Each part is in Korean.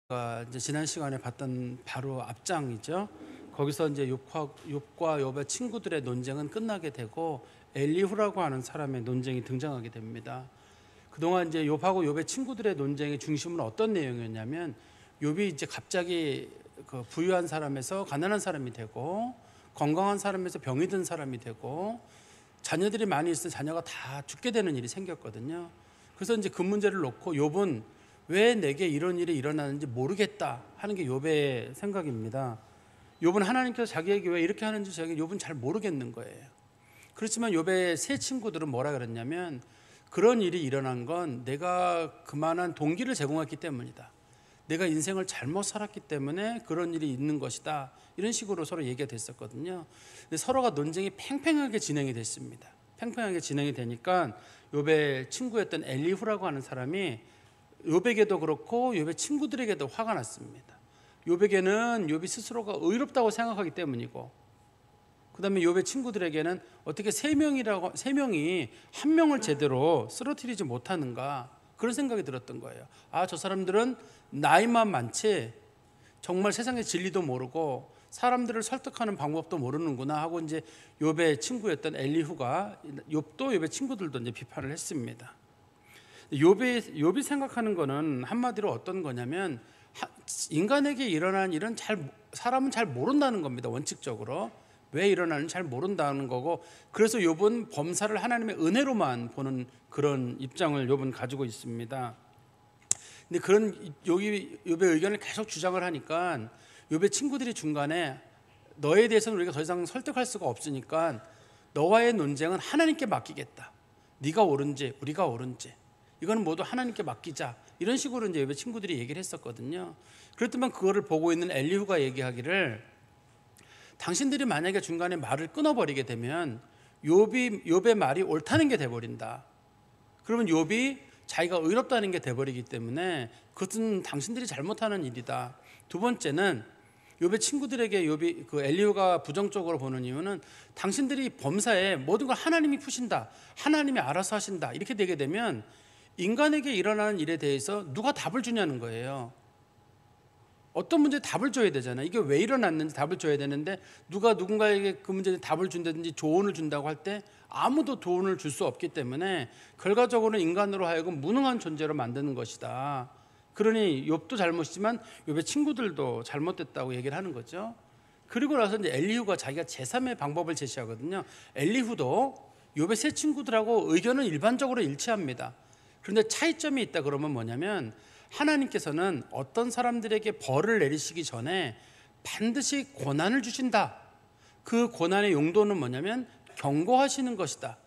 이제 지난 시간에 봤던 바로 앞장이죠. 거기서 이제 욥과 욥의 친구들의 논쟁은 끝나게 되고 엘리후라고 하는 사람의 논쟁이 등장하게 됩니다. 그동안 이제 욥하고 욥의 친구들의 논쟁의 중심은 어떤 내용이었냐면, 욥이 이제 갑자기 그 부유한 사람에서 가난한 사람이 되고, 건강한 사람에서 병이 든 사람이 되고, 자녀들이 많이 있을 때 자녀가 다 죽게 되는 일이 생겼거든요. 그래서 이제 그 문제를 놓고 욥은 왜 내게 이런 일이 일어나는지 모르겠다 하는 게 욥의 생각입니다. 욥은 하나님께서 자기에게 왜 이렇게 하는지 욥은 잘 모르겠는 거예요. 그렇지만 욥의 세 친구들은 뭐라 그랬냐면, 그런 일이 일어난 건 내가 그만한 동기를 제공했기 때문이다. 내가 인생을 잘못 살았기 때문에 그런 일이 있는 것이다. 이런 식으로 서로 얘기가 됐었거든요. 근데 서로가 논쟁이 팽팽하게 진행이 됐습니다. 팽팽하게 진행이 되니까 욥의 친구였던 엘리후라고 하는 사람이 욥에게도 그렇고 욥의 친구들에게도 화가 났습니다. 욥에게는 욥이 스스로가 의롭다고 생각하기 때문이고, 그 다음에 욥의 친구들에게는 어떻게 세 명이 한 명을 제대로 쓰러뜨리지 못하는가, 그런 생각이 들었던 거예요. 아, 저 사람들은 나이만 많지 정말 세상의 진리도 모르고 사람들을 설득하는 방법도 모르는구나 하고, 이제 욥의 친구였던 엘리후가 욥도 욥의 친구들도 이제 비판을 했습니다. 욥이 생각하는 거는 한마디로 어떤 거냐면, 인간에게 일어난 일은 사람은 잘 모른다는 겁니다. 원칙적으로 왜 일어나는지 잘 모른다는 거고, 그래서 욥은 범사를 하나님의 은혜로만 보는 그런 입장을 욥은 가지고 있습니다. 근데 그런 욥의 의견을 계속 주장을 하니까 욥의 친구들이 중간에, 너에 대해서는 우리가 더 이상 설득할 수가 없으니까 너와의 논쟁은 하나님께 맡기겠다. 네가 옳은지 우리가 옳은지 이거는 모두 하나님께 맡기자, 이런 식으로 이제 욥의 친구들이 얘기를 했었거든요. 그랬더니 그거를 보고 있는 엘리후가 얘기하기를, 당신들이 만약에 중간에 말을 끊어버리게 되면 욥의 말이 옳다는 게 돼버린다. 그러면 욥이 자기가 의롭다는 게 돼버리기 때문에 그것은 당신들이 잘못하는 일이다. 두 번째는 욥의 친구들에게 그 엘리후가 부정적으로 보는 이유는, 당신들이 범사에 모든 걸 하나님이 푸신다, 하나님이 알아서 하신다, 이렇게 되게 되면 인간에게 일어나는 일에 대해서 누가 답을 주냐는 거예요. 어떤 문제에 답을 줘야 되잖아요. 이게 왜 일어났는지 답을 줘야 되는데, 누가 누군가에게 그 문제에 답을 준다든지 조언을 준다고 할 때 아무도 조언을 줄 수 없기 때문에 결과적으로는 인간으로 하여금 무능한 존재로 만드는 것이다. 그러니 욥도 잘못이지만 욥의 친구들도 잘못됐다고 얘기를 하는 거죠. 그리고 나서 이제 엘리후가 자기가 제3의 방법을 제시하거든요. 엘리후도 욥의 세 친구들하고 의견은 일반적으로 일치합니다. 그런데 차이점이 있다 그러면 뭐냐면, 하나님께서는 어떤 사람들에게 벌을 내리시기 전에 반드시 고난을 주신다. 그 고난의 용도는 뭐냐면 경고하시는 것이다.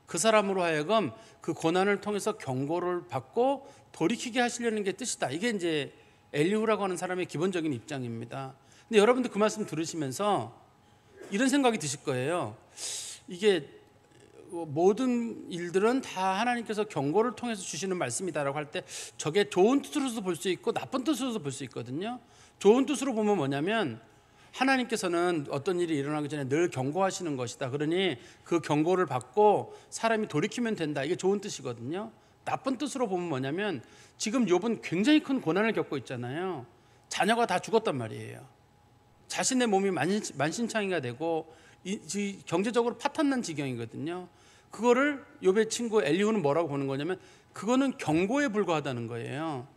그 사람으로 하여금 그 고난을 통해서 경고를 받고 돌이키게 하시려는 게 뜻이다. 이게 이제 엘리후라고 하는 사람의 기본적인 입장입니다. 근데 여러분들 그 말씀 들으시면서 이런 생각이 드실 거예요. 이게 모든 일들은 다 하나님께서 경고를 통해서 주시는 말씀이다라고 할 때, 저게 좋은 뜻으로도 볼 수 있고 나쁜 뜻으로도 볼 수 있거든요. 좋은 뜻으로 보면 뭐냐면, 하나님께서는 어떤 일이 일어나기 전에 늘 경고하시는 것이다. 그러니 그 경고를 받고 사람이 돌이키면 된다. 이게 좋은 뜻이거든요. 나쁜 뜻으로 보면 뭐냐면, 지금 욥은 굉장히 큰 고난을 겪고 있잖아요. 자녀가 다 죽었단 말이에요. 자신의 몸이 만신창이가 되고 경제적으로 파탄난 지경이거든요. 그거를 욥의 친구 엘리후는 뭐라고 보는 거냐면, 그거는 경고에 불과하다는 거예요.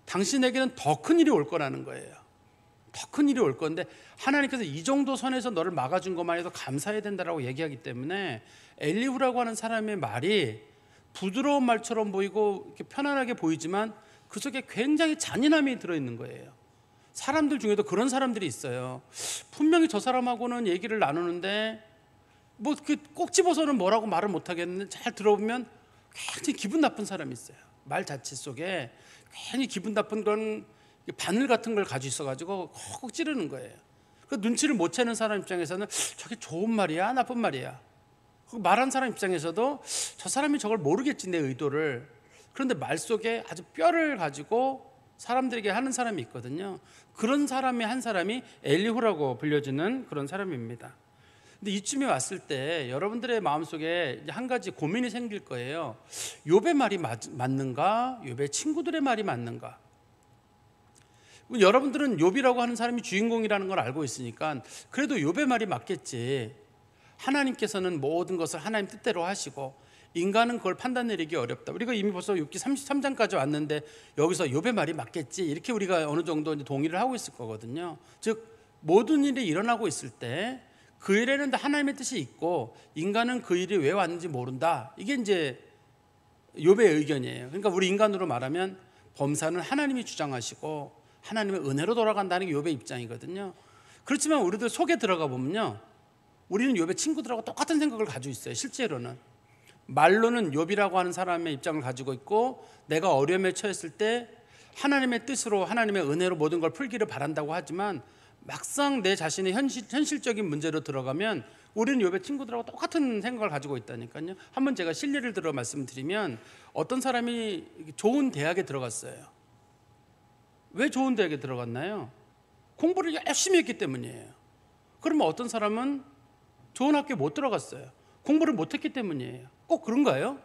당신에게는 더 큰 일이 올 거라는 거예요. 더 큰 일이 올 건데 하나님께서 이 정도 선에서 너를 막아준 것만 해도 감사해야 된다라고 얘기하기 때문에, 엘리후라고 하는 사람의 말이 부드러운 말처럼 보이고 이렇게 편안하게 보이지만 그 속에 굉장히 잔인함이 들어있는 거예요. 사람들 중에도 그런 사람들이 있어요. 분명히 저 사람하고는 얘기를 나누는데 뭐 꼭 집어서는 뭐라고 말을 못 하겠는데, 잘 들어보면 굉장히 기분 나쁜 사람이 있어요. 말 자체 속에 괜히 기분 나쁜 건 바늘 같은 걸 가지고 있어가지고 콕콕 찌르는 거예요. 그 눈치를 못 채는 사람 입장에서는 저게 좋은 말이야 나쁜 말이야, 말한 사람 입장에서도 저 사람이 저걸 모르겠지, 내 의도를. 그런데 말 속에 아주 뼈를 가지고 사람들에게 하는 사람이 있거든요. 그런 사람이 한 사람이 엘리후라고 불려지는 그런 사람입니다. 근데 이쯤에 왔을 때 여러분들의 마음속에 한 가지 고민이 생길 거예요. 욥의 말이 맞는가? 욥의 친구들의 말이 맞는가? 여러분들은 욥이라고 하는 사람이 주인공이라는 걸 알고 있으니까 그래도 욥의 말이 맞겠지. 하나님께서는 모든 것을 하나님 뜻대로 하시고 인간은 그걸 판단 내리기 어렵다. 우리가 이미 벌써 욥기 33장까지 왔는데 여기서 욥의 말이 맞겠지. 이렇게 우리가 어느 정도 이제 동의를 하고 있을 거거든요. 즉 모든 일이 일어나고 있을 때 그 일에는 다 하나님의 뜻이 있고 인간은 그 일이 왜 왔는지 모른다. 이게 이제 욥의 의견이에요. 그러니까 우리 인간으로 말하면 범사는 하나님이 주장하시고 하나님의 은혜로 돌아간다는 게 욥의 입장이거든요. 그렇지만 우리들 속에 들어가 보면요, 우리는 욥의 친구들하고 똑같은 생각을 가지고 있어요. 실제로는 말로는 욥이라고 하는 사람의 입장을 가지고 있고 내가 어려움에 처했을 때 하나님의 뜻으로 하나님의 은혜로 모든 걸 풀기를 바란다고 하지만 막상 내 자신의 현실적인 문제로 들어가면 우리는 욥의 친구들하고 똑같은 생각을 가지고 있다니까요. 한번 제가 실례를 들어 말씀드리면 어떤 사람이 좋은 대학에 들어갔어요. 왜 좋은 대학에 들어갔나요? 공부를 열심히 했기 때문이에요. 그러면 어떤 사람은 좋은 학교에 못 들어갔어요. 공부를 못했기 때문이에요. 꼭 그런가요?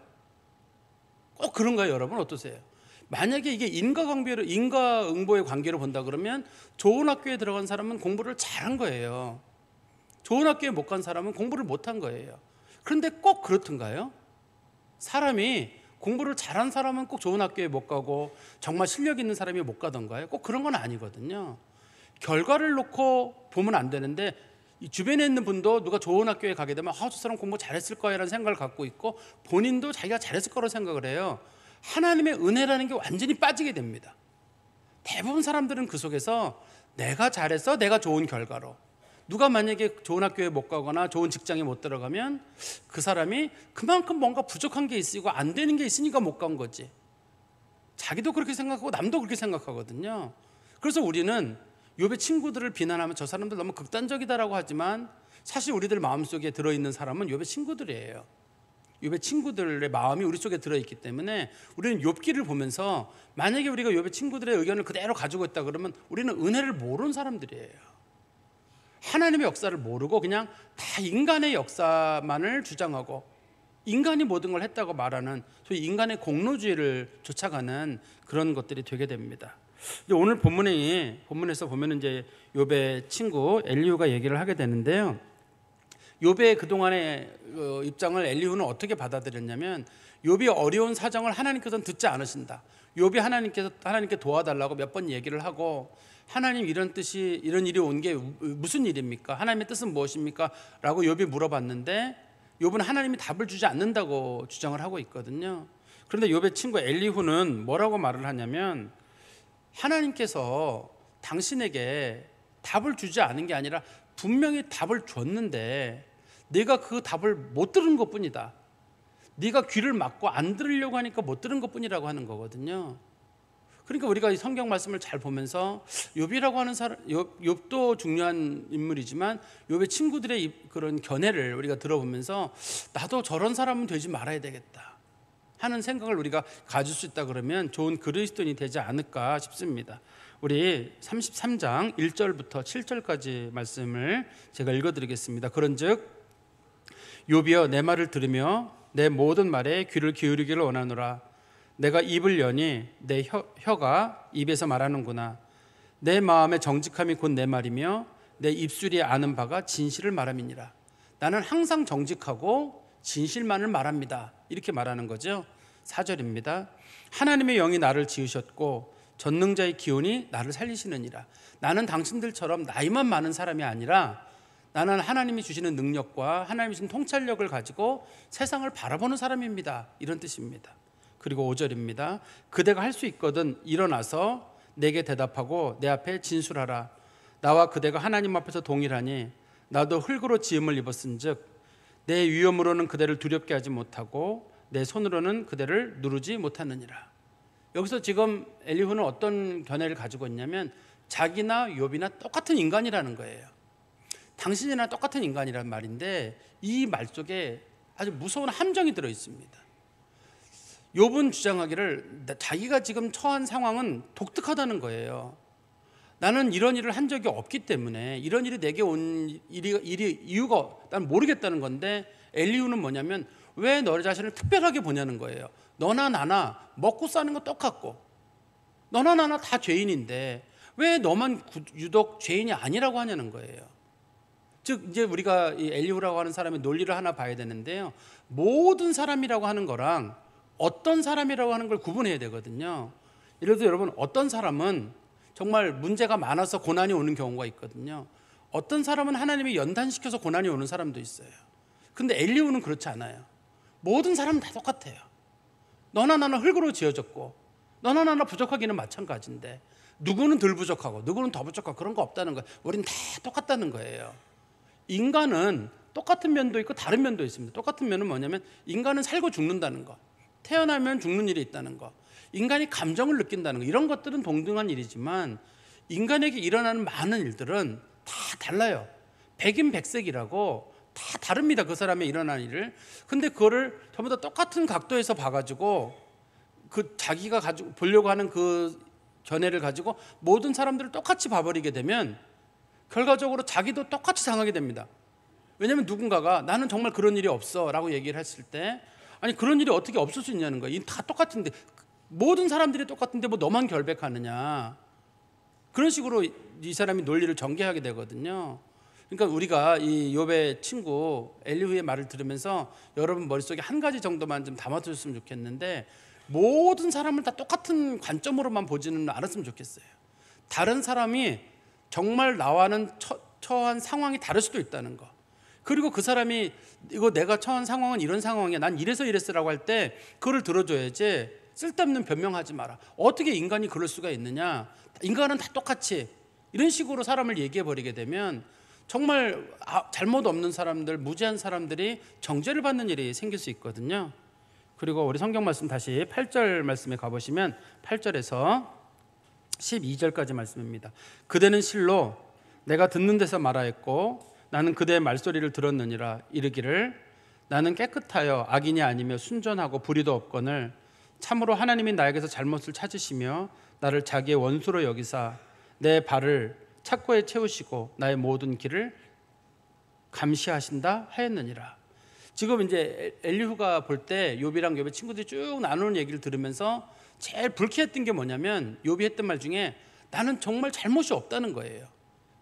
꼭 그런가요, 여러분? 어떠세요? 만약에 이게 인과응보의 관계로 본다 그러면 좋은 학교에 들어간 사람은 공부를 잘한 거예요. 좋은 학교에 못 간 사람은 공부를 못한 거예요. 그런데 꼭 그렇던가요? 사람이 공부를 잘한 사람은 꼭 좋은 학교에 못 가고 정말 실력 있는 사람이 못 가던가요? 꼭 그런 건 아니거든요. 결과를 놓고 보면 안 되는데 이 주변에 있는 분도 누가 좋은 학교에 가게 되면 저 사람 공부 잘했을 거야 라는 생각을 갖고 있고 본인도 자기가 잘했을 거라고 생각을 해요. 하나님의 은혜라는 게 완전히 빠지게 됩니다. 대부분 사람들은 그 속에서 내가 잘해서 내가 좋은 결과로, 누가 만약에 좋은 학교에 못 가거나 좋은 직장에 못 들어가면 그 사람이 그만큼 뭔가 부족한 게 있고 안 되는 게 있으니까 못 간 거지. 자기도 그렇게 생각하고 남도 그렇게 생각하거든요. 그래서 우리는 욥의 친구들을 비난하면 저 사람들 너무 극단적이다라고 하지만 사실 우리들 마음속에 들어있는 사람은 욥의 친구들이에요. 욥의 친구들의 마음이 우리 속에 들어있기 때문에 우리는 욥기를 보면서 만약에 우리가 욥의 친구들의 의견을 그대로 가지고 있다 그러면 우리는 은혜를 모르는 사람들이에요. 하나님의 역사를 모르고 그냥 다 인간의 역사만을 주장하고 인간이 모든 걸 했다고 말하는 소위 인간의 공로주의를 쫓아가는 그런 것들이 되게 됩니다. 오늘 본문에서 보면 이제 욥의 친구 엘리후가 얘기를 하게 되는데요. 욥의 그동안의 입장을 엘리후는 어떻게 받아들였냐면 욥이 어려운 사정을 하나님께서는 듣지 않으신다. 욥이 하나님께 도와달라고 몇 번 얘기를 하고 하나님 이런 일이 온 게 무슨 일입니까? 하나님의 뜻은 무엇입니까? 라고 욥이 물어봤는데 욥은 하나님이 답을 주지 않는다고 주장을 하고 있거든요. 그런데 욥의 친구 엘리후는 뭐라고 말을 하냐면 하나님께서 당신에게 답을 주지 않은 게 아니라 분명히 답을 줬는데 네가 그 답을 못 들은 것뿐이다. 네가 귀를 막고 안 들으려고 하니까 못 들은 것뿐이라고 하는 거거든요. 그러니까 우리가 이 성경 말씀을 잘 보면서 욥이라고 하는 사람, 욥도 중요한 인물이지만 욥의 친구들의 그런 견해를 우리가 들어보면서 나도 저런 사람은 되지 말아야 되겠다 하는 생각을 우리가 가질 수 있다 그러면 좋은 그리스도인이 되지 않을까 싶습니다. 우리 33장 1절부터 7절까지 말씀을 제가 읽어드리겠습니다. 그런즉 욥이여 내 말을 들으며 내 모든 말에 귀를 기울이기를 원하노라. 내가 입을 여니 내 혀가 입에서 말하는구나. 내 마음의 정직함이 곧 내 말이며 내 입술이 아는 바가 진실을 말함이니라. 나는 항상 정직하고 진실만을 말합니다. 이렇게 말하는 거죠. 4절입니다. 하나님의 영이 나를 지으셨고 전능자의 기운이 나를 살리시느니라. 나는 당신들처럼 나이만 많은 사람이 아니라 나는 하나님이 주시는 능력과 하나님이 주신 통찰력을 가지고 세상을 바라보는 사람입니다. 이런 뜻입니다. 그리고 5절입니다. 그대가 할 수 있거든 일어나서 내게 대답하고 내 앞에 진술하라. 나와 그대가 하나님 앞에서 동일하니 나도 흙으로 지음을 입었은즉 내 위엄으로는 그대를 두렵게 하지 못하고 내 손으로는 그대를 누르지 못하느니라. 여기서 지금 엘리후는 어떤 견해를 가지고 있냐면 자기나 욥이나 똑같은 인간이라는 거예요. 당신이나 똑같은 인간이란 말인데 이 말 속에 아주 무서운 함정이 들어 있습니다. 욥은 주장하기를 자기가 지금 처한 상황은 독특하다는 거예요. 나는 이런 일을 한 적이 없기 때문에 이런 일이 내게 온 이유가 난 모르겠다는 건데 엘리후는 뭐냐면 왜 너 자신을 특별하게 보냐는 거예요. 너나 나나 먹고 사는 거 똑같고 너나 나나 다 죄인인데 왜 너만 유독 죄인이 아니라고 하냐는 거예요. 즉 이제 우리가 이 엘리후라고 하는 사람의 논리를 하나 봐야 되는데요. 모든 사람이라고 하는 거랑 어떤 사람이라고 하는 걸 구분해야 되거든요. 예를 들어 여러분, 어떤 사람은 정말 문제가 많아서 고난이 오는 경우가 있거든요. 어떤 사람은 하나님이 연단시켜서 고난이 오는 사람도 있어요. 근데 엘리후는 그렇지 않아요. 모든 사람은 다 똑같아요. 너나 나나 흙으로 지어졌고 너나 나나 부족하기는 마찬가지인데 누구는 덜 부족하고 누구는 더 부족하고 그런 거 없다는 거예요. 우린 다 똑같다는 거예요. 인간은 똑같은 면도 있고 다른 면도 있습니다. 똑같은 면은 뭐냐면 인간은 살고 죽는다는 거, 태어나면 죽는 일이 있다는 거, 인간이 감정을 느낀다는 거, 이런 것들은 동등한 일이지만 인간에게 일어나는 많은 일들은 다 달라요. 백인백색이라고 다 다릅니다. 그 사람의 일어나는 일을. 근데 그거를 전부 다 똑같은 각도에서 봐가지고 그 자기가 가지고 보려고 하는 그 견해를 가지고 모든 사람들을 똑같이 봐버리게 되면 결과적으로 자기도 똑같이 상하게 됩니다. 왜냐하면 누군가가 나는 정말 그런 일이 없어 라고 얘기를 했을 때, 아니 그런 일이 어떻게 없을 수 있냐는 거예요. 다 똑같은데, 모든 사람들이 똑같은데 뭐 너만 결백하느냐, 그런 식으로 이 사람이 논리를 전개하게 되거든요. 그러니까 우리가 이 욥의 친구 엘리후의 말을 들으면서 여러분 머릿속에 한 가지 정도만 좀 담아두셨으면 좋겠는데, 모든 사람을 다 똑같은 관점으로만 보지는 않았으면 좋겠어요. 다른 사람이 정말 나와는 처한 상황이 다를 수도 있다는 거, 그리고 그 사람이 이거 내가 처한 상황은 이런 상황이야, 난 이래서 이랬어라고 할 때 그걸 들어줘야지 쓸데없는 변명하지 마라. 어떻게 인간이 그럴 수가 있느냐, 인간은 다 똑같이, 이런 식으로 사람을 얘기해 버리게 되면 정말 잘못 없는 사람들, 무지한 사람들이 정죄를 받는 일이 생길 수 있거든요. 그리고 우리 성경 말씀 다시 8절 말씀에 가보시면 8절에서 12절까지 말씀입니다. 그대는 실로 내가 듣는 데서 말하였고 나는 그대의 말소리를 들었느니라. 이르기를 나는 깨끗하여 악인이 아니며 순전하고 불의도 없거늘 참으로 하나님이 나에게서 잘못을 찾으시며 나를 자기의 원수로 여기사 내 발을 착고에 채우시고 나의 모든 길을 감시하신다 하였느니라. 지금 이제 엘리후가 볼 때 욥이랑 욥의 친구들이 쭉 나누는 얘기를 들으면서 제일 불쾌했던 게 뭐냐면, 욥이 했던 말 중에 나는 정말 잘못이 없다는 거예요.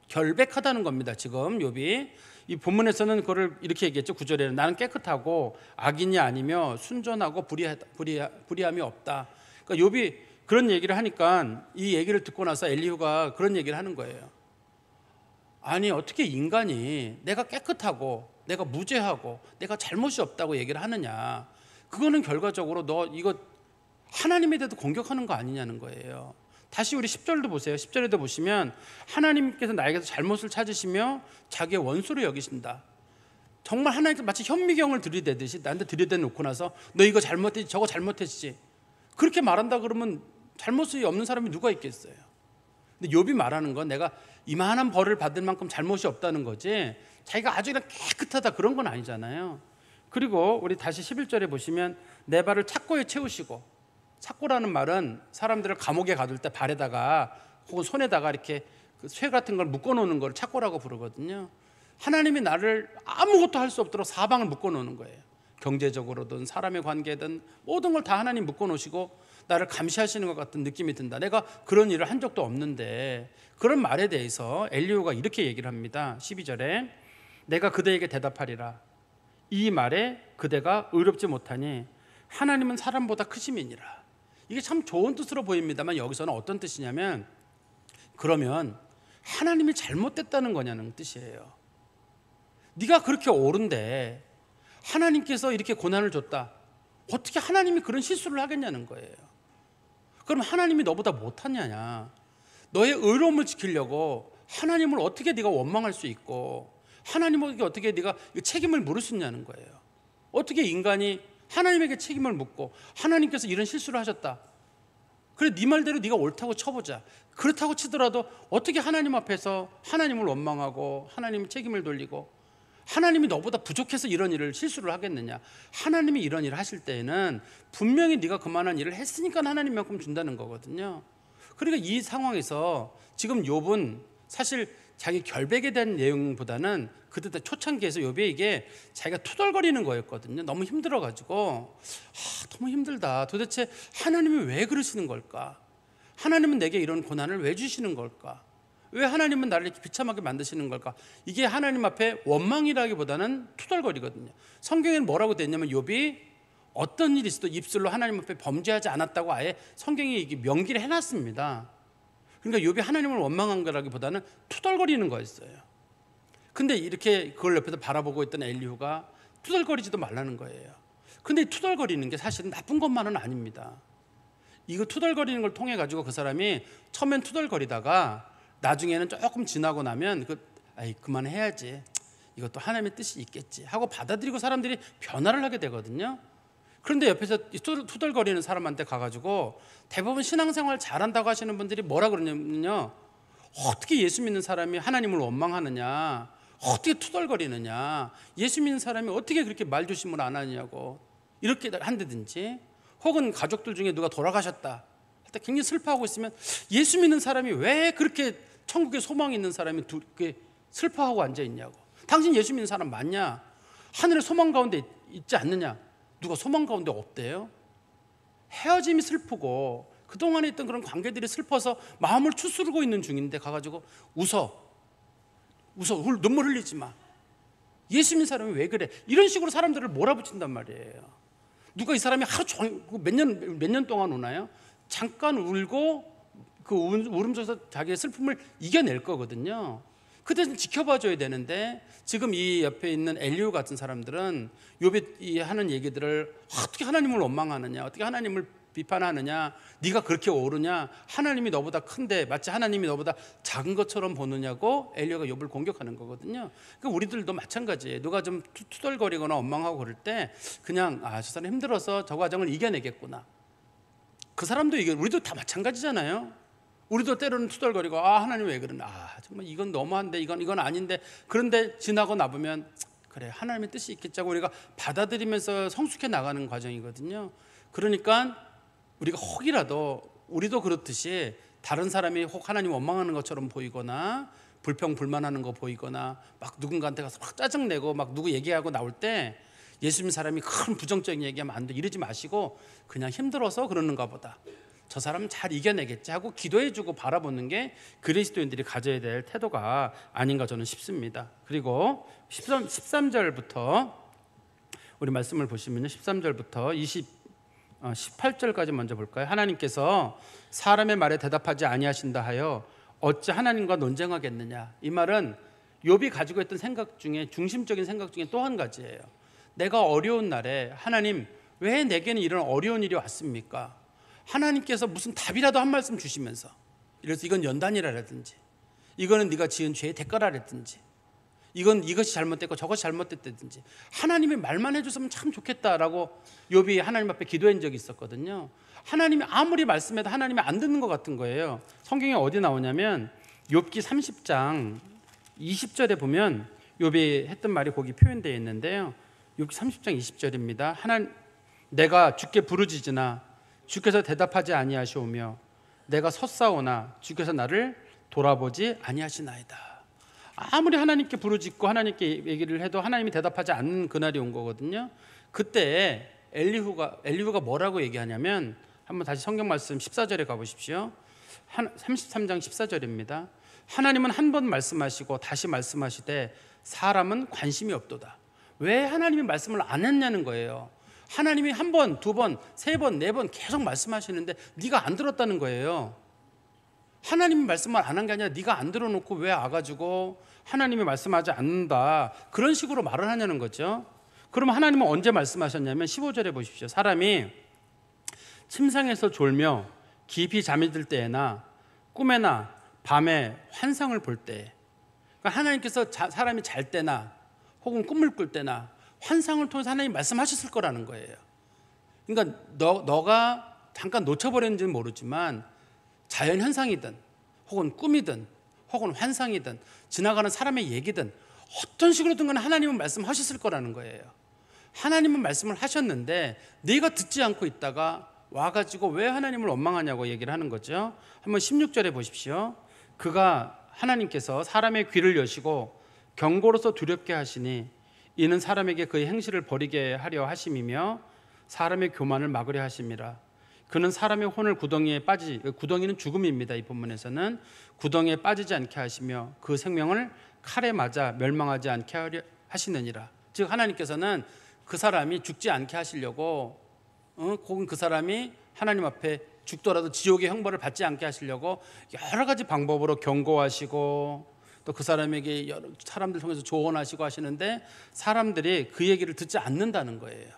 결백하다는 겁니다. 지금 욥이 이 본문에서는 그걸 이렇게 얘기했죠. 9절에는 나는 깨끗하고 악인이 아니며 순전하고 불의함이 없다. 그러니까 욥이 그런 얘기를 하니까 이 얘기를 듣고 나서 엘리후가 그런 얘기를 하는 거예요. 아니 어떻게 인간이 내가 깨끗하고 내가 무죄하고 내가 잘못이 없다고 얘기를 하느냐, 그거는 결과적으로 너 이거 하나님에 대해서 공격하는 거 아니냐는 거예요. 다시 우리 10절도 보세요. 10절에도 보시면 하나님께서 나에게서 잘못을 찾으시며 자기의 원수로 여기신다. 정말 하나님께서 마치 현미경을 들이대듯이 나한테 들이대놓고 나서 너 이거 잘못했지 저거 잘못했지 그렇게 말한다 그러면 잘못이 없는 사람이 누가 있겠어요. 근데 욥이 말하는 건 내가 이만한 벌을 받을 만큼 잘못이 없다는 거지 자기가 아주 그냥 깨끗하다 그런 건 아니잖아요. 그리고 우리 다시 11절에 보시면 내 발을 착고에 채우시고, 착고라는 말은 사람들을 감옥에 가둘 때 발에다가 혹은 손에다가 이렇게 그 쇠 같은 걸 묶어놓는 걸 착고라고 부르거든요. 하나님이 나를 아무것도 할 수 없도록 사방을 묶어놓는 거예요. 경제적으로든 사람의 관계든 모든 걸 다 하나님 묶어놓으시고 나를 감시하시는 것 같은 느낌이 든다. 내가 그런 일을 한 적도 없는데. 그런 말에 대해서 엘리후가 이렇게 얘기를 합니다. 12절에 내가 그대에게 대답하리라. 이 말에 그대가 의롭지 못하니 하나님은 사람보다 크심이니라. 이게 참 좋은 뜻으로 보입니다만 여기서는 어떤 뜻이냐면, 그러면 하나님이 잘못됐다는 거냐는 뜻이에요. 네가 그렇게 옳은데 하나님께서 이렇게 고난을 줬다. 어떻게 하나님이 그런 실수를 하겠냐는 거예요. 그럼 하나님이 너보다 못하냐냐. 너의 의로움을 지키려고 하나님을 어떻게 네가 원망할 수 있고 하나님에게 어떻게 네가 책임을 물을 수 있냐는 거예요. 어떻게 인간이 하나님에게 책임을 묻고 하나님께서 이런 실수를 하셨다. 그래 네 말대로 네가 옳다고 쳐보자. 그렇다고 치더라도 어떻게 하나님 앞에서 하나님을 원망하고 하나님 책임을 돌리고 하나님이 너보다 부족해서 이런 일을 실수를 하겠느냐. 하나님이 이런 일을 하실 때에는 분명히 네가 그만한 일을 했으니까 하나님만큼 준다는 거거든요. 그러니까 이 상황에서 지금 욥은 사실 자기 결백에 대한 내용보다는 그때 초창기에서 욥이 이게 자기가 투덜거리는 거였거든요. 너무 힘들어가지고 너무 힘들다. 도대체 하나님이 왜 그러시는 걸까? 하나님은 내게 이런 고난을 왜 주시는 걸까? 왜 하나님은 나를 이렇게 비참하게 만드시는 걸까? 이게 하나님 앞에 원망이라기보다는 투덜거리거든요. 성경에는 뭐라고 돼 있냐면 욥이 어떤 일이 있어도 입술로 하나님 앞에 범죄하지 않았다고 아예 성경이 이게 명기를 해놨습니다. 그러니까 욥이 하나님을 원망한 거라기보다는 투덜거리는 거였어요. 근데 이렇게 그걸 옆에서 바라보고 있던 엘리후가 투덜거리지도 말라는 거예요. 근데 투덜거리는 게 사실은 나쁜 것만은 아닙니다. 이거 투덜거리는 걸 통해 가지고 그 사람이 처음엔 투덜거리다가 나중에는 조금 지나고 나면 그만해야지, 이것도 하나님의 뜻이 있겠지 하고 받아들이고 사람들이 변화를 하게 되거든요. 그런데 옆에서 투덜거리는 사람한테 가가지고 대부분 신앙생활 잘한다고 하시는 분들이 뭐라 그러냐면요, 어떻게 예수 믿는 사람이 하나님을 원망하느냐, 어떻게 투덜거리느냐, 예수 믿는 사람이 어떻게 그렇게 말조심을 안 하느냐고 이렇게 한다든지, 혹은 가족들 중에 누가 돌아가셨다 할 때 굉장히 슬퍼하고 있으면 예수 믿는 사람이 왜 그렇게 천국에 소망이 있는 사람이 그렇게 슬퍼하고 앉아있냐고, 당신 예수 믿는 사람 맞냐, 하늘에 소망 가운데 있지 않느냐, 누가 소망 가운데 없대요? 헤어짐이 슬프고 그동안에 있던 그런 관계들이 슬퍼서 마음을 추스르고 있는 중인데 가가지고 웃어 눈물 흘리지 마, 예수 믿는 사람이 왜 그래, 이런 식으로 사람들을 몰아붙인단 말이에요. 누가 이 사람이 하루 종일 몇 년 동안 우나요? 잠깐 울고 그 울음 속에서 자기의 슬픔을 이겨낼 거거든요. 그때는 지켜봐줘야 되는데 지금 이 옆에 있는 엘리후 같은 사람들은 욥이 하는 얘기들을 어떻게 하나님을 원망하느냐, 어떻게 하나님을 비판하느냐, 네가 그렇게 옳으냐, 하나님이 너보다 큰데 마치 하나님이 너보다 작은 것처럼 보느냐고 엘리후가 욥을 공격하는 거거든요. 그러니까 우리들도 마찬가지예요. 누가 좀 투덜거리거나 원망하고 그럴 때 그냥 저 사람 힘들어서 저 과정을 이겨내겠구나, 그 사람도 우리도 다 마찬가지잖아요. 우리도 때로는 투덜거리고 하나님 왜 그러나, 정말 이건 너무한데, 이건 아닌데, 그런데 지나고 나보면 그래, 하나님의 뜻이 있겠자고 우리가 받아들이면서 성숙해 나가는 과정이거든요. 그러니까 우리가 혹이라도 우리도 그렇듯이 다른 사람이 혹 하나님 원망하는 것처럼 보이거나 불평불만하는 거 보이거나 막 누군가한테 가서 막 짜증내고 막 누구 얘기하고 나올 때 예수 믿는 사람이 큰 부정적인 얘기하면 안 돼, 이러지 마시고 그냥 힘들어서 그러는가 보다, 저 사람은 잘 이겨내겠지 하고 기도해주고 바라보는 게 그리스도인들이 가져야 될 태도가 아닌가 저는 싶습니다. 그리고 13절부터 우리 말씀을 보시면요, 13절부터 18절까지 먼저 볼까요? 하나님께서 사람의 말에 대답하지 아니하신다 하여 어찌 하나님과 논쟁하겠느냐. 이 말은 욥이 가지고 있던 생각 중에 중심적인 생각 중에 또 한 가지예요. 내가 어려운 날에 하나님 왜 내게는 이런 어려운 일이 왔습니까? 하나님께서 무슨 답이라도 한 말씀 주시면서, 이래서 이건 연단이라든지, 이거는 네가 지은 죄의 대가라든지, 이것이 잘못됐고 저것이 잘못됐다든지 하나님이 말만 해줬으면 참 좋겠다라고 욥이 하나님 앞에 기도한 적이 있었거든요. 하나님이 아무리 말씀해도 하나님이 안 듣는 것 같은 거예요. 성경에 어디 나오냐면 욥기 30장 20절에 보면 욥이 했던 말이 거기 표현되어 있는데요, 욥기 30장 20절입니다. 내가 주께 부르짖으나 주께서 대답하지 아니하시오며 내가 섰사오나 주께서 나를 돌아보지 아니하시나이다. 아무리 하나님께 부르짖고 하나님께 얘기를 해도 하나님이 대답하지 않는 그날이 온 거거든요. 그때 엘리후가 뭐라고 얘기하냐면, 한번 다시 성경 말씀 14절에 가보십시오. 33장 14절입니다. 하나님은 한 번 말씀하시고 다시 말씀하시되 사람은 관심이 없도다. 왜 하나님이 말씀을 안 했냐는 거예요. 하나님이 한 번, 두 번, 세 번, 네 번 계속 말씀하시는데 네가 안 들었다는 거예요. 하나님이 말씀을 안 한 게 아니라 네가 안 들어놓고 왜 와가지고 하나님이 말씀하지 않는다, 그런 식으로 말을 하냐는 거죠. 그러면 하나님은 언제 말씀하셨냐면 15절에 보십시오. 사람이 침상에서 졸며 깊이 잠이 들 때에나 꿈에나 밤에 환상을 볼 때, 그러니까 하나님께서 사람이 잘 때나 혹은 꿈을 꿀 때나 환상을 통해서 하나님이 말씀하셨을 거라는 거예요. 그러니까 너가 잠깐 놓쳐버렸는지는 모르지만 자연현상이든 혹은 꿈이든 혹은 환상이든 지나가는 사람의 얘기든 어떤 식으로든 간에 하나님은 말씀하셨을 거라는 거예요. 하나님은 말씀을 하셨는데 네가 듣지 않고 있다가 와가지고 왜 하나님을 원망하냐고 얘기를 하는 거죠. 한번 16절에 보십시오. 하나님께서 사람의 귀를 여시고 경고로서 두렵게 하시니 이는 사람에게 그의 행실을 버리게 하려 하심이며 사람의 교만을 막으려 하심이라. 그는 사람의 혼을 구덩이는 죽음입니다. 이 본문에서는 구덩이에 빠지지 않게 하시며 그 생명을 칼에 맞아 멸망하지 않게 하시느니라. 즉 하나님께서는 그 사람이 죽지 않게 하시려고, 혹은 그 사람이 하나님 앞에 죽더라도 지옥의 형벌을 받지 않게 하시려고 여러 가지 방법으로 경고하시고 또 그 사람에게 여러 사람들 통해서 조언하시고 하시는데 사람들이 그 얘기를 듣지 않는다는 거예요.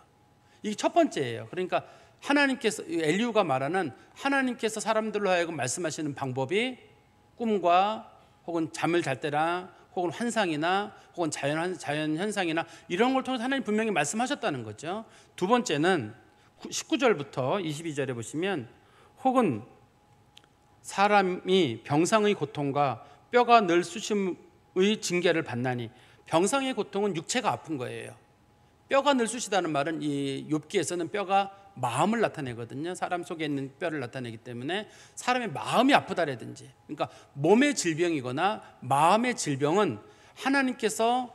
이게 첫 번째예요. 그러니까 하나님께서, 엘리후가 말하는 하나님께서 사람들로 하여금 말씀하시는 방법이 꿈과 혹은 잠을 잘 때나 혹은 환상이나 혹은 자연 현상이나 이런 걸 통해서 하나님 분명히 말씀하셨다는 거죠. 두 번째는 19절부터 22절에 보시면 혹은 사람이 병상의 고통과 뼈가 늘 쑤심의 징계를 받나니, 병상의 고통은 육체가 아픈 거예요. 뼈가 늘 쑤시다는 말은 이 욥기에서는 뼈가 마음을 나타내거든요. 사람 속에 있는 뼈를 나타내기 때문에 사람의 마음이 아프다라든지, 그러니까 몸의 질병이거나 마음의 질병은 하나님께서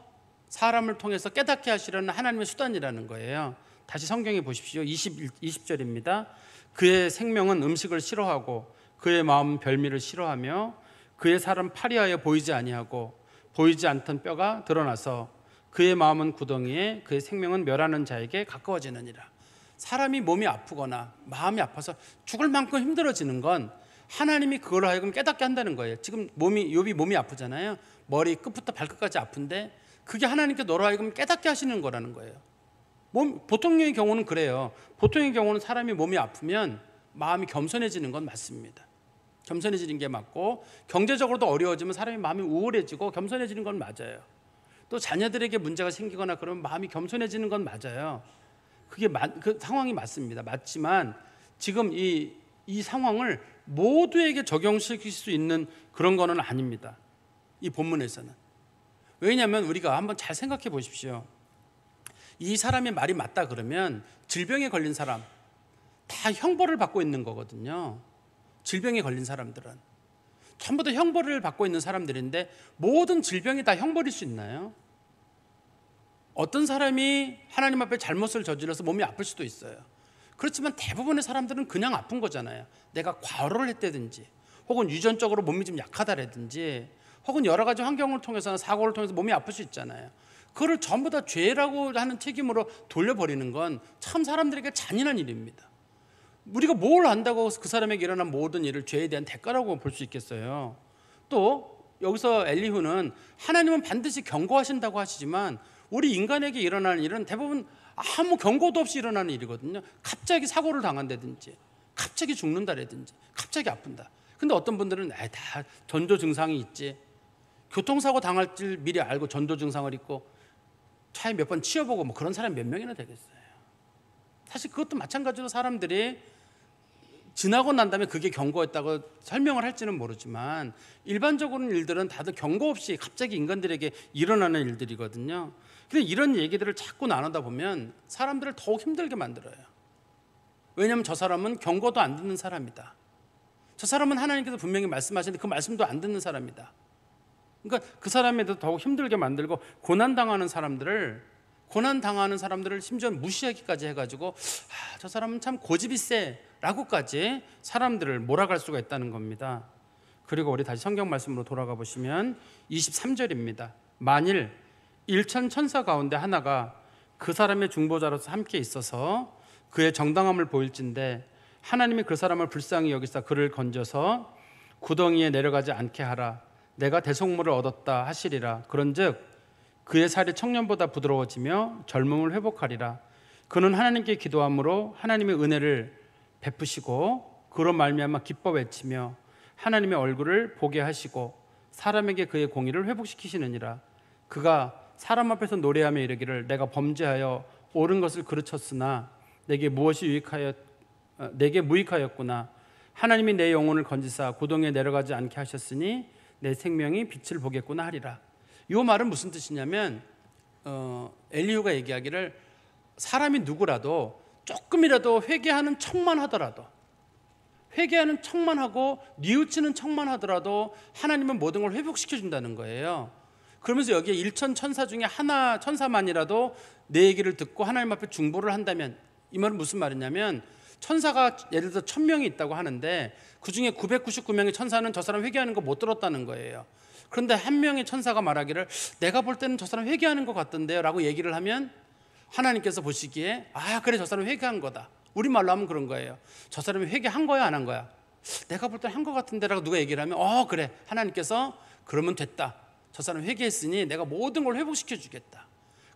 사람을 통해서 깨닫게 하시려는 하나님의 수단이라는 거예요. 다시 성경에 보십시오. 20절입니다. 그의 생명은 음식을 싫어하고 그의 마음은 별미를 싫어하며 그의 살은 파리하여 보이지 아니하고 보이지 않던 뼈가 드러나서 그의 마음은 구덩이에 그의 생명은 멸하는 자에게 가까워지느니라. 사람이 몸이 아프거나 마음이 아파서 죽을 만큼 힘들어지는 건 하나님이 그걸 하여금 깨닫게 한다는 거예요. 지금 욥이 몸이 아프잖아요. 머리 끝부터 발끝까지 아픈데 그게 하나님께 너로 하여금 깨닫게 하시는 거라는 거예요. 보통의 경우는 그래요. 보통의 경우는 사람이 몸이 아프면 마음이 겸손해지는 건 맞습니다. 겸손해지는 게 맞고, 경제적으로도 어려워지면 사람이 마음이 우울해지고 겸손해지는 건 맞아요. 또 자녀들에게 문제가 생기거나 그러면 마음이 겸손해지는 건 맞아요. 그 상황이 맞습니다. 맞지만 지금 이 상황을 모두에게 적용시킬 수 있는 그런 거는 아닙니다. 이 본문에서는. 왜냐하면 우리가 한번 잘 생각해 보십시오. 이 사람의 말이 맞다 그러면 질병에 걸린 사람 다 형벌을 받고 있는 거거든요. 질병에 걸린 사람들은 전부 다 형벌을 받고 있는 사람들인데 모든 질병이 다 형벌일 수 있나요? 어떤 사람이 하나님 앞에 잘못을 저질러서 몸이 아플 수도 있어요. 그렇지만 대부분의 사람들은 그냥 아픈 거잖아요. 내가 과로를 했다든지 혹은 유전적으로 몸이 좀 약하다라든지 혹은 여러 가지 환경을 통해서나 사고를 통해서 몸이 아플 수 있잖아요. 그거를 전부 다 죄라고 하는 책임으로 돌려버리는 건 참 사람들에게 잔인한 일입니다. 우리가 뭘 안다고 그 사람에게 일어난 모든 일을 죄에 대한 대가라고 볼 수 있겠어요. 또 여기서 엘리후는 하나님은 반드시 경고하신다고 하시지만 우리 인간에게 일어나는 일은 대부분 아무 경고도 없이 일어나는 일이거든요. 갑자기 사고를 당한다든지 갑자기 죽는다라든지 갑자기 아픈다. 근데 어떤 분들은 다 전조 증상이 있지, 교통사고 당할 줄 미리 알고 전조 증상을 입고 차에 몇 번 치여보고 뭐 그런 사람이 몇 명이나 되겠어요. 사실 그것도 마찬가지로 사람들이 지나고 난 다음에 그게 경고였다고 설명을 할지는 모르지만 일반적으로는 일들은 다들 경고 없이 갑자기 인간들에게 일어나는 일들이거든요. 근데 이런 얘기들을 자꾸 나누다 보면 사람들을 더욱 힘들게 만들어요. 왜냐하면 저 사람은 경고도 안 듣는 사람이다. 저 사람은 하나님께서 분명히 말씀하시는데 그 말씀도 안 듣는 사람이다. 그러니까 그 사람에도 더욱 힘들게 만들고 고난당하는 사람들을 심지어 무시하기까지 해가지고 저 사람은 참 고집이 세라고까지 사람들을 몰아갈 수가 있다는 겁니다. 그리고 우리 다시 성경 말씀으로 돌아가 보시면 23절입니다. 만일 일천 천사 가운데 하나가 그 사람의 중보자로서 함께 있어서 그의 정당함을 보일진데 하나님이 그 사람을 불쌍히 여기사 그를 건져서 구덩이에 내려가지 않게 하라. 내가 대속물을 얻었다 하시리라. 그런즉 그의 살이 청년보다 부드러워지며 젊음을 회복하리라. 그는 하나님께 기도함으로 하나님의 은혜를 베푸시고 그로 말미암아 기뻐 외치며 하나님의 얼굴을 보게 하시고 사람에게 그의 공의를 회복시키시느니라. 그가 사람 앞에서 노래하며 이르기를 내가 범죄하여 옳은 것을 그르쳤으나 내게 무익하였구나. 하나님이 내 영혼을 건지사 구덩이에 내려가지 않게 하셨으니 내 생명이 빛을 보겠구나 하리라. 이 말은 무슨 뜻이냐면 엘리후가 얘기하기를 사람이 누구라도 조금이라도 회개하는 척만 하더라도, 회개하는 척만 하고 뉘우치는 척만 하더라도 하나님은 모든 걸 회복시켜준다는 거예요. 그러면서 여기에 일천 천사 중에 하나 천사만이라도 내 얘기를 듣고 하나님 앞에 중보를 한다면, 이 말은 무슨 말이냐면 천사가 예를 들어 1000명이 있다고 하는데 그중에 999명의 천사는 저 사람 회개하는 거 못 들었다는 거예요. 그런데 한 명의 천사가 말하기를 내가 볼 때는 저 사람 회개하는 것 같던데요 라고 얘기를 하면 하나님께서 보시기에 그래 저 사람 회개한 거다. 우리말로 하면 그런 거예요. 저 사람이 회개한 거야 안 한 거야? 내가 볼 때는 한 것 같은데 라고 누가 얘기를 하면 그래 하나님께서 그러면 됐다. 저 사람 회개했으니 내가 모든 걸 회복시켜 주겠다.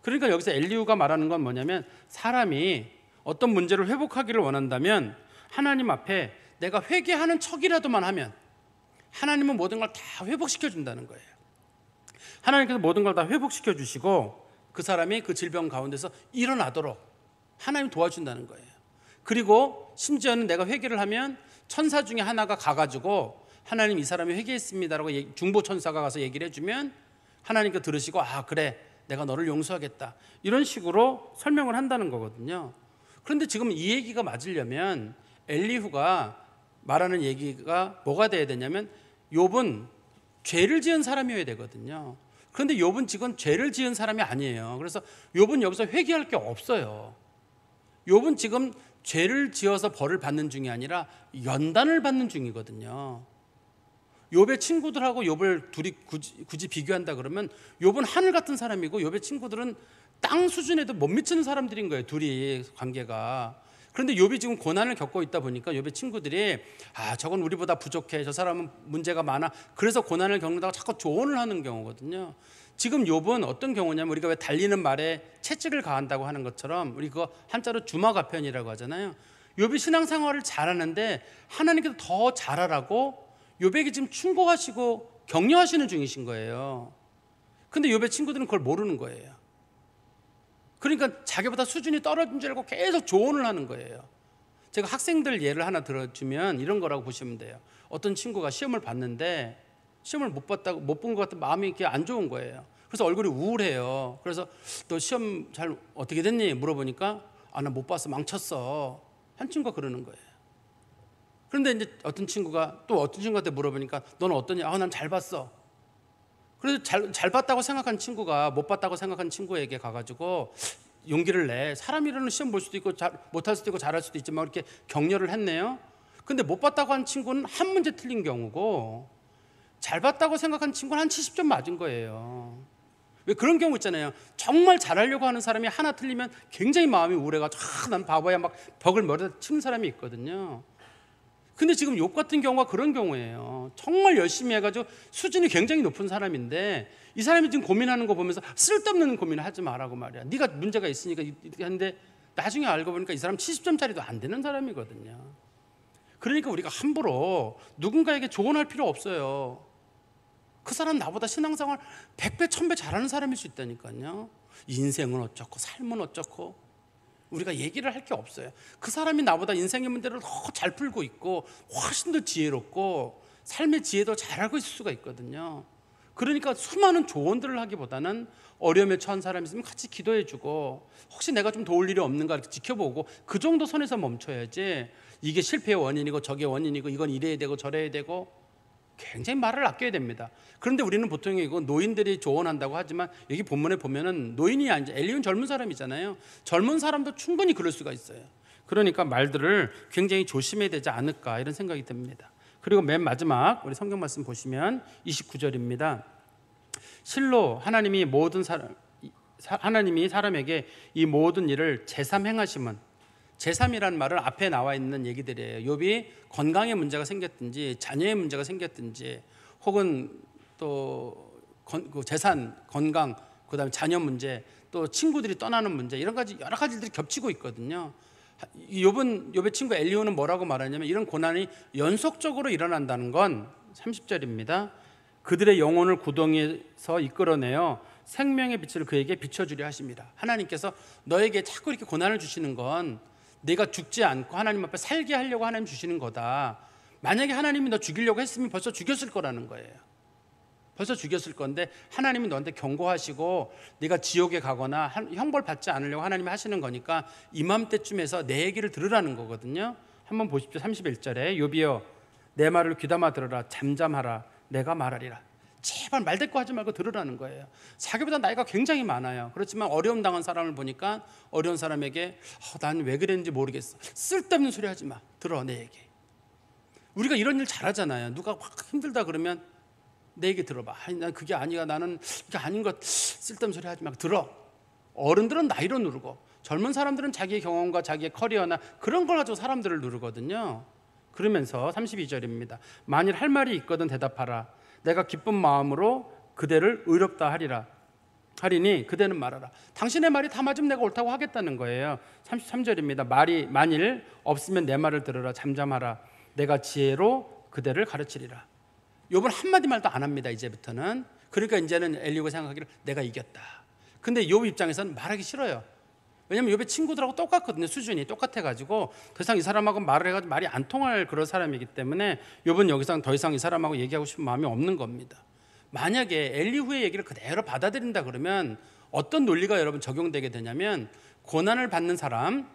그러니까 여기서 엘리후가 말하는 건 뭐냐면 사람이 어떤 문제를 회복하기를 원한다면 하나님 앞에 내가 회개하는 척이라도만 하면 하나님은 모든 걸 다 회복시켜 준다는 거예요. 하나님께서 모든 걸 다 회복시켜 주시고 그 사람이 그 질병 가운데서 일어나도록 하나님 도와준다는 거예요. 그리고 심지어는 내가 회개를 하면 천사 중에 하나가 가가지고 하나님 이 사람이 회개했습니다라고 중보 천사가 가서 얘기를 해주면 하나님께 들으시고 그래 내가 너를 용서하겠다 이런 식으로 설명을 한다는 거거든요. 그런데 지금 이 얘기가 맞으려면 엘리후가 말하는 얘기가 뭐가 돼야 되냐면 욥은 죄를 지은 사람이어야 되거든요. 그런데 욥은 지금 죄를 지은 사람이 아니에요. 그래서 욥은 여기서 회개할 게 없어요. 욥은 지금 죄를 지어서 벌을 받는 중이 아니라 연단을 받는 중이거든요. 욥의 친구들하고 욥을 둘이 굳이 비교한다 그러면 욥은 하늘 같은 사람이고 욥의 친구들은 땅 수준에도 못 미치는 사람들인 거예요. 둘이 관계가. 그런데 욥이 지금 고난을 겪고 있다 보니까 욥의 친구들이 저건 우리보다 부족해, 저 사람은 문제가 많아, 그래서 고난을 겪는다고 자꾸 조언을 하는 경우거든요. 지금 욥은 어떤 경우냐면 우리가 왜 달리는 말에 채찍을 가한다고 하는 것처럼 우리 그거 한자로 주마가편이라고 하잖아요. 욥이 신앙생활을 잘하는데 하나님께서 더 잘하라고 욥에게 지금 충고하시고 격려하시는 중이신 거예요. 근데 욥의 친구들은 그걸 모르는 거예요. 그러니까 자기보다 수준이 떨어진 줄 알고 계속 조언을 하는 거예요. 제가 학생들 예를 하나 들어주면 이런 거라고 보시면 돼요. 어떤 친구가 시험을 봤는데 시험을 못 본 것 같은 마음이 이렇게 안 좋은 거예요. 그래서 얼굴이 우울해요. 그래서 너 시험 잘 어떻게 됐니? 물어보니까 나 못 봤어, 망쳤어. 한 친구가 그러는 거예요. 그런데 이제 어떤 친구가 또 어떤 친구한테 물어보니까 너는 어떠냐? 난 잘 봤어. 그래서 잘 봤다고 생각한 친구가 못 봤다고 생각한 친구에게 가가지고 용기를 내. 사람이라는 시험 볼 수도 있고 못할 수도 있고 잘할 수도 있지만 이렇게 격려를 했네요. 근데 못 봤다고 한 친구는 한 문제 틀린 경우고 잘 봤다고 생각한 친구는 한 70점 맞은 거예요. 왜 그런 경우 있잖아요. 정말 잘하려고 하는 사람이 하나 틀리면 굉장히 마음이 우울해가지고 난 바보야 막 벽을 머리다 치는 사람이 있거든요. 근데 지금 욥 같은 경우가 그런 경우예요. 정말 열심히 해가지고 수준이 굉장히 높은 사람인데 이 사람이 지금 고민하는 거 보면서 쓸데없는 고민을 하지 말라고 말이야. 네가 문제가 있으니까 하는데 나중에 알고 보니까 이 사람 70점짜리도 안 되는 사람이거든요. 그러니까 우리가 함부로 누군가에게 조언할 필요 없어요. 그 사람 나보다 신앙생활 100배 1000배 잘하는 사람일 수 있다니까요. 인생은 어쩌고 삶은 어쩌고 우리가 얘기를 할 게 없어요. 그 사람이 나보다 인생의 문제를 더 잘 풀고 있고 훨씬 더 지혜롭고 삶의 지혜도 잘 알고 있을 수가 있거든요. 그러니까 수많은 조언들을 하기보다는 어려움에 처한 사람이 있으면 같이 기도해주고 혹시 내가 좀 도울 일이 없는가 이렇게 지켜보고 그 정도 선에서 멈춰야지 이게 실패의 원인이고 저게 원인이고 이건 이래야 되고 저래야 되고 굉장히 말을 아껴야 됩니다. 그런데 우리는 보통 이거 노인들이 조언한다고 하지만 여기 본문에 보면은 노인이 아니죠. 엘리후는 젊은 사람이잖아요. 젊은 사람도 충분히 그럴 수가 있어요. 그러니까 말들을 굉장히 조심해야 되지 않을까 이런 생각이 듭니다. 그리고 맨 마지막 우리 성경 말씀 보시면 29절입니다. 실로 하나님이 사람에게 이 모든 일을 제삼 행하심은, 제삼이라는 말은 앞에 나와 있는 얘기들이에요. 욥이 건강에 문제가 생겼든지 자녀의 문제가 생겼든지 혹은 또 재산, 건강, 그다음에 자녀 문제, 또 친구들이 떠나는 문제 이런 가지 여러 가지들이 겹치고 있거든요. 욥의 친구 엘리후는 뭐라고 말하냐면 이런 고난이 연속적으로 일어난다는 건 30절입니다. 그들의 영혼을 구덩이에서 이끌어내어 생명의 빛을 그에게 비춰주려 하십니다. 하나님께서 너에게 자꾸 이렇게 고난을 주시는 건 내가 죽지 않고 하나님 앞에 살게 하려고 하나님 주시는 거다. 만약에 하나님이 너 죽이려고 했으면 벌써 죽였을 거라는 거예요. 벌써 죽였을 건데 하나님이 너한테 경고하시고 네가 지옥에 가거나 형벌 받지 않으려고 하나님이 하시는 거니까 이맘때쯤에서 내 얘기를 들으라는 거거든요. 한번 보십시오. 31절에 욥이여 내 말을 귀담아 들으라. 잠잠하라. 내가 말하리라. 제발 말대꾸 하지 말고 들으라는 거예요. 자기보다 나이가 굉장히 많아요. 그렇지만 어려움 당한 사람을 보니까 어려운 사람에게 난 왜 그랬는지 모르겠어. 쓸데없는 소리 하지 마. 들어 내 얘기. 우리가 이런 일 잘하잖아요. 누가 확 힘들다 그러면 내 얘기 들어봐. 난 그게 아니야. 나는 그게 아닌 것. 쓸데없는 소리 하지 마. 들어. 어른들은 나이로 누르고 젊은 사람들은 자기의 경험과 자기의 커리어나 그런 걸 가지고 사람들을 누르거든요. 그러면서 32절입니다. 만일 할 말이 있거든 대답하라. 내가 기쁜 마음으로 그대를 의롭다 하리니 그대는 말하라. 당신의 말이 다 맞으면 내가 옳다고 하겠다는 거예요. 33절입니다. 말이 만일 없으면 내 말을 들으라. 잠잠하라. 내가 지혜로 그대를 가르치리라. 욥은 한마디 말도 안 합니다. 이제부터는. 그러니까 이제는 엘리후가 생각하기를 내가 이겼다. 근데 욥 입장에서는 말하기 싫어요. 왜냐하면 욥의 친구들하고 똑같거든요. 수준이 똑같아가지고 더 이상 이 사람하고 말을 해가지고 말이 안 통할 그런 사람이기 때문에 욥은 여기서 더 이상 이 사람하고 얘기하고 싶은 마음이 없는 겁니다. 만약에 엘리후의 얘기를 그대로 받아들인다 그러면 어떤 논리가 여러분 적용되게 되냐면 고난을 받는 사람은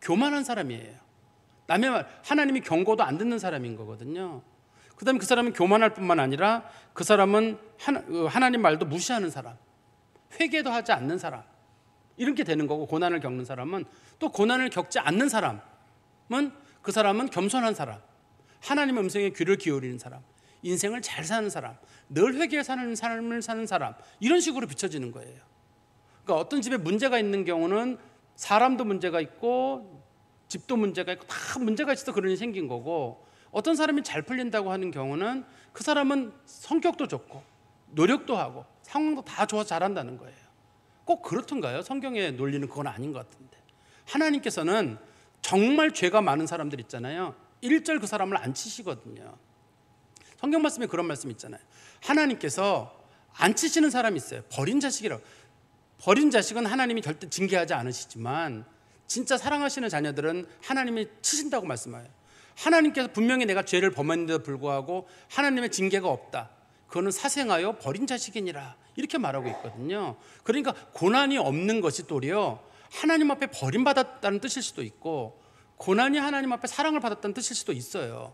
교만한 사람이에요. 남의 말, 하나님이 경고도 안 듣는 사람인 거거든요. 그 다음에 그 사람은 교만할 뿐만 아니라 그 사람은 하나님 말도 무시하는 사람, 회개도 하지 않는 사람, 이렇게 되는 거고, 고난을 겪는 사람은 또 고난을 겪지 않는 사람은 그 사람은 겸손한 사람, 하나님의 음성에 귀를 기울이는 사람, 인생을 잘 사는 사람, 늘 회개에 사는 삶을 사는 사람, 이런 식으로 비춰지는 거예요. 그러니까 어떤 집에 문제가 있는 경우는 사람도 문제가 있고 집도 문제가 있고 다 문제가 있어서 그런 일이 생긴 거고, 어떤 사람이 잘 풀린다고 하는 경우는 그 사람은 성격도 좋고 노력도 하고 상황도 다 좋아서 잘한다는 거예요. 꼭 그렇던가요? 성경의 논리는 그건 아닌 것 같은데, 하나님께서는 정말 죄가 많은 사람들 있잖아요. 일절 그 사람을 안 치시거든요. 성경 말씀에 그런 말씀 있잖아요. 하나님께서 안 치시는 사람이 있어요. 버린 자식이라고. 버린 자식은 하나님이 절대 징계하지 않으시지만 진짜 사랑하시는 자녀들은 하나님이 치신다고 말씀해요. 하나님께서 분명히 내가 죄를 범했는데도 불구하고 하나님의 징계가 없다, 그거는 사생하여 버린 자식이니라, 이렇게 말하고 있거든요. 그러니까 고난이 없는 것이 도리어 하나님 앞에 버림받았다는 뜻일 수도 있고, 고난이 하나님 앞에 사랑을 받았다는 뜻일 수도 있어요.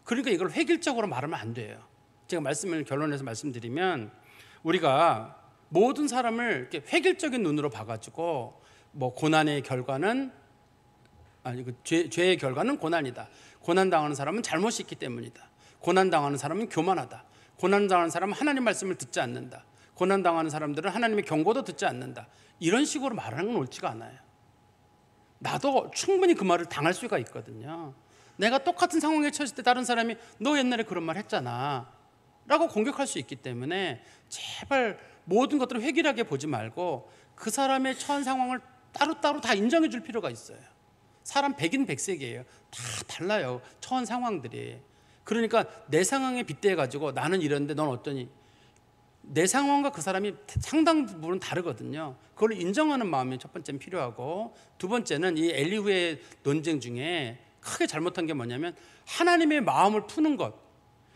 그러니까 이걸 획일적으로 말하면 안 돼요. 제가 말씀을 결론해서 말씀드리면, 우리가 모든 사람을 이렇게 획일적인 눈으로 봐가지고 뭐 고난의 결과는 죄의 결과는 고난이다, 고난당하는 사람은 잘못이 있기 때문이다, 고난당하는 사람은 교만하다, 고난당하는 사람은 하나님 말씀을 듣지 않는다, 고난당하는 사람들은 하나님의 경고도 듣지 않는다, 이런 식으로 말하는 건 옳지가 않아요. 나도 충분히 그 말을 당할 수가 있거든요. 내가 똑같은 상황에 처했을 때 다른 사람이 너 옛날에 그런 말 했잖아 라고 공격할 수 있기 때문에 제발 모든 것들을 획일하게 보지 말고 그 사람의 처한 상황을 따로따로 다 인정해 줄 필요가 있어요. 사람 백인 백색이에요. 다 달라요, 처한 상황들이. 그러니까 내 상황에 빗대어 가지고 나는 이런데 넌 어떠니, 내 상황과 그 사람이 상당 부분은 다르거든요. 그걸 인정하는 마음이 첫 번째는 필요하고, 두 번째는 이 엘리후의 논쟁 중에 크게 잘못한 게 뭐냐면 하나님의 마음을 푸는 것.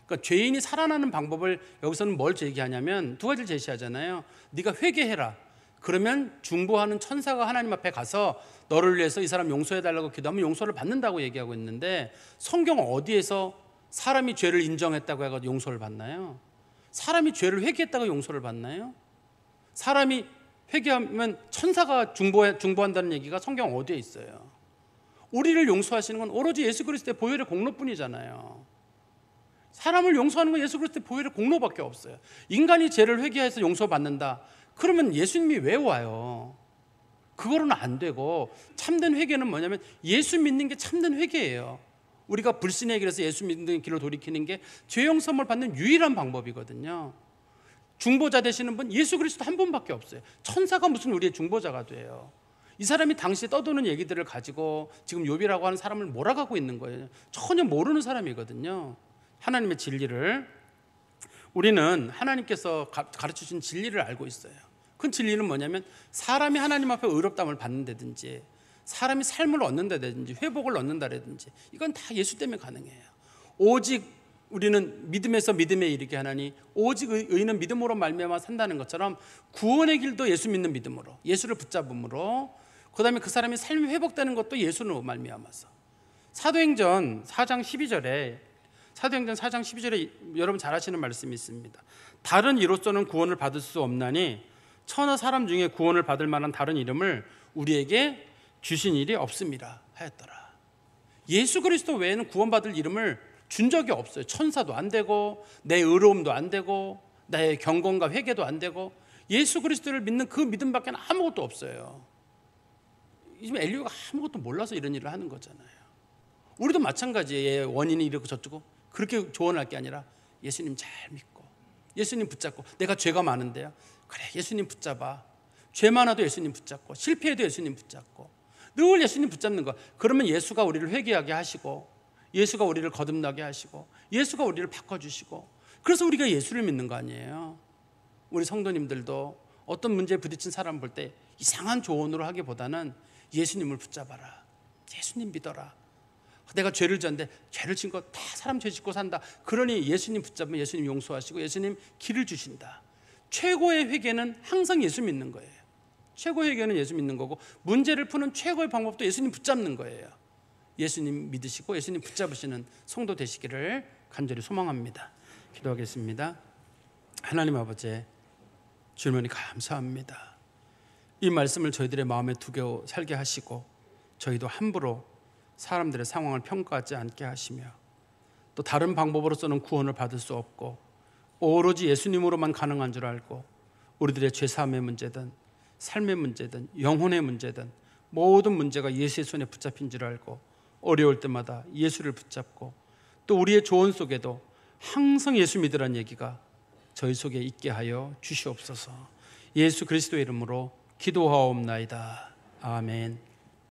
그러니까 죄인이 살아나는 방법을 여기서는 뭘 제기하냐면 두 가지를 제시하잖아요. 네가 회개해라. 그러면 중보하는 천사가 하나님 앞에 가서 너를 위해서 이 사람 용서해달라고 기도하면 용서를 받는다고 얘기하고 있는데, 성경 어디에서 사람이 죄를 인정했다고 해가지고 용서를 받나요? 사람이 죄를 회개했다고 용서를 받나요? 사람이 회개하면 천사가 중보한다는 얘기가 성경 어디에 있어요? 우리를 용서하시는 건 오로지 예수 그리스도의 보혈의 공로뿐이잖아요. 사람을 용서하는 건 예수 그리스도의 보혈의 공로밖에 없어요. 인간이 죄를 회개해서 용서받는다, 그러면 예수님이 왜 와요? 그거로는 안 되고, 참된 회개는 뭐냐면 예수 믿는 게 참된 회개예요. 우리가 불신의 길에서 예수 믿는 길로 돌이키는 게 죄 용서를 받는 유일한 방법이거든요. 중보자 되시는 분 예수 그리스도 한 분밖에 없어요. 천사가 무슨 우리의 중보자가 돼요? 이 사람이 당시에 떠도는 얘기들을 가지고 지금 욥이라고 하는 사람을 몰아가고 있는 거예요. 전혀 모르는 사람이거든요. 하나님의 진리를, 우리는 하나님께서 가르쳐주신 진리를 알고 있어요. 그 진리는 뭐냐면 사람이 하나님 앞에 의롭다함을 받는다든지, 사람이 삶을 얻는다든지, 회복을 얻는다든지, 이건 다 예수 때문에 가능해요. 오직 우리는 믿음에서 믿음에 이르게 하나니 오직 의인은 믿음으로 말미암아 산다는 것처럼, 구원의 길도 예수 믿는 믿음으로, 예수를 붙잡음으로, 그 다음에 그 사람이 삶이 회복되는 것도 예수로 말미암아서. 사도행전 4장 12절에 사도행전 4장 12절에 여러분 잘 아시는 말씀이 있습니다. 다른 이로서는 구원을 받을 수 없나니 천하 사람 중에 구원을 받을 만한 다른 이름을 우리에게 주신 일이 없습니다 하였더라. 예수 그리스도 외에는 구원받을 이름을 준 적이 없어요. 천사도 안 되고 내 의로움도 안 되고 나의 경건과 회개도 안 되고 예수 그리스도를 믿는 그 믿음밖에 아무것도 없어요. 지금 엘리야가 아무것도 몰라서 이런 일을 하는 거잖아요. 우리도 마찬가지예요. 원인이 이렇고 저쩌고 그렇게 조언할 게 아니라 예수님 잘 믿고 예수님 붙잡고 내가 죄가 많은데요. 그래 예수님 붙잡아. 죄 많아도 예수님 붙잡고 실패해도 예수님 붙잡고 늘 예수님 붙잡는 거. 그러면 예수가 우리를 회개하게 하시고 예수가 우리를 거듭나게 하시고 예수가 우리를 바꿔주시고 그래서 우리가 예수를 믿는 거 아니에요. 우리 성도님들도 어떤 문제에 부딪힌 사람 볼 때 이상한 조언으로 하기보다는 예수님을 붙잡아라. 예수님 믿어라. 내가 죄를 졌는데 죄를 진 거 다 사람 죄 짓고 산다. 그러니 예수님 붙잡으면 예수님 용서하시고 예수님 길을 주신다. 최고의 회개는 항상 예수 믿는 거예요. 최고의 회개는 예수 믿는 거고 문제를 푸는 최고의 방법도 예수님 붙잡는 거예요. 예수님 믿으시고 예수님 붙잡으시는 성도 되시기를 간절히 소망합니다. 기도하겠습니다. 하나님 아버지 주님이 감사합니다. 이 말씀을 저희들의 마음에 두게 살게 하시고 저희도 함부로 사람들의 상황을 평가하지 않게 하시며 또 다른 방법으로서는 구원을 받을 수 없고 오로지 예수님으로만 가능한 줄 알고 우리들의 죄사함의 문제든 삶의 문제든 영혼의 문제든 모든 문제가 예수의 손에 붙잡힌 줄 알고 어려울 때마다 예수를 붙잡고 또 우리의 조언 속에도 항상 예수 믿으라는 얘기가 저희 속에 있게 하여 주시옵소서. 예수 그리스도의 이름으로 기도하옵나이다. 아멘.